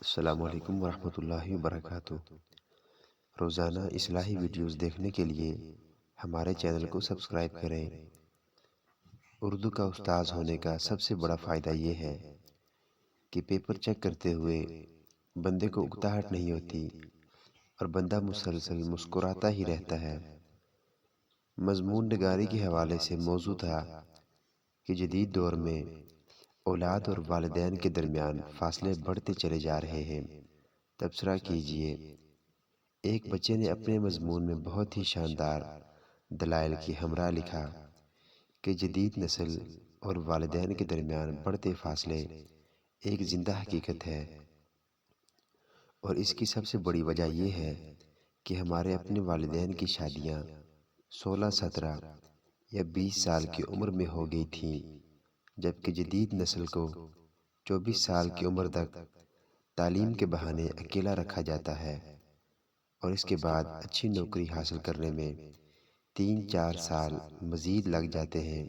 السلام علیکم ورحمۃ اللہ وبرکاتہ۔ روزانہ اصلاحی ویڈیوز دیکھنے کے لیے ہمارے چینل کو سبسکرائب کریں۔ اردو کا استاذ ہونے کا سب سے بڑا فائدہ یہ ہے کہ پیپر چیک کرتے ہوئے بندے کو اکتاہٹ نہیں ہوتی اور بندہ مسلسل مسکراتا ہی رہتا ہے۔ مضمون نگاری کے حوالے سے موضوع تھا کہ جدید دور میں اولاد اور والدین کے درمیان فاصلے بڑھتے چلے جا رہے ہیں۔ تبصرہ کیجئے۔ ایک بچے نے اپنے مضمون میں بہت ہی شاندار دلائل کی ہمراہ لکھا کہ جدید نسل اور والدین کے درمیان بڑھتے فاصلے ایک زندہ حقیقت ہے، اور اس کی سب سے بڑی وجہ یہ ہے کہ ہمارے اپنے والدین کی شادیاں 16، 17 یا 20 سال کی عمر میں ہو گئی تھیں، جبکہ جدید نسل کو 24 سال کی عمر تک تعلیم کے بہانے اکیلا رکھا جاتا ہے، اور اس کے بعد اچھی نوکری حاصل کرنے میں 3، 4 سال مزید لگ جاتے ہیں۔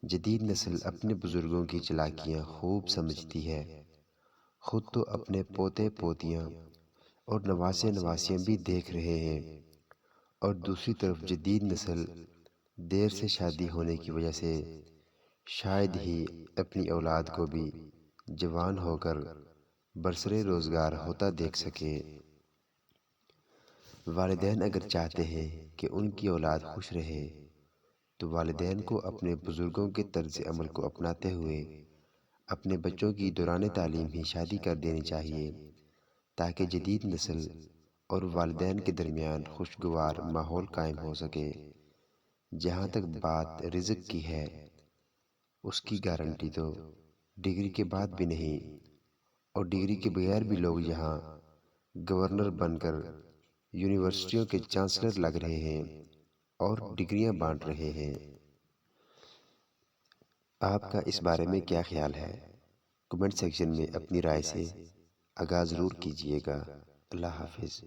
جدید نسل اپنے بزرگوں کی چالاکیاں خوب سمجھتی ہے، خود تو اپنے پوتے پوتیاں اور نواسے نواسیاں بھی دیکھ رہے ہیں، اور دوسری طرف جدید نسل دیر سے شادی ہونے کی وجہ سے شاید ہی اپنی اولاد کو بھی جوان ہو کر برسرِ روزگار ہوتا دیکھ سکے۔ والدین اگر چاہتے ہیں کہ ان کی اولاد خوش رہے تو والدین کو اپنے بزرگوں کے طرز عمل کو اپناتے ہوئے اپنے بچوں کی دوران تعلیم ہی شادی کر دینی چاہیے، تاکہ جدید نسل اور والدین کے درمیان خوشگوار ماحول قائم ہو سکے۔ جہاں تک بات رزق کی ہے، اس کی گارنٹی تو ڈگری کے بعد بھی نہیں، اور ڈگری کے بغیر بھی لوگ یہاں گورنر بن کر یونیورسٹیوں کے چانسلر لگ رہے ہیں اور ڈگریاں بانٹ رہے ہیں۔ آپ کا اس بارے میں کیا خیال ہے؟ کمنٹ سیکشن میں اپنی رائے سے آغاز ضرور کیجیے گا۔ اللہ حافظ۔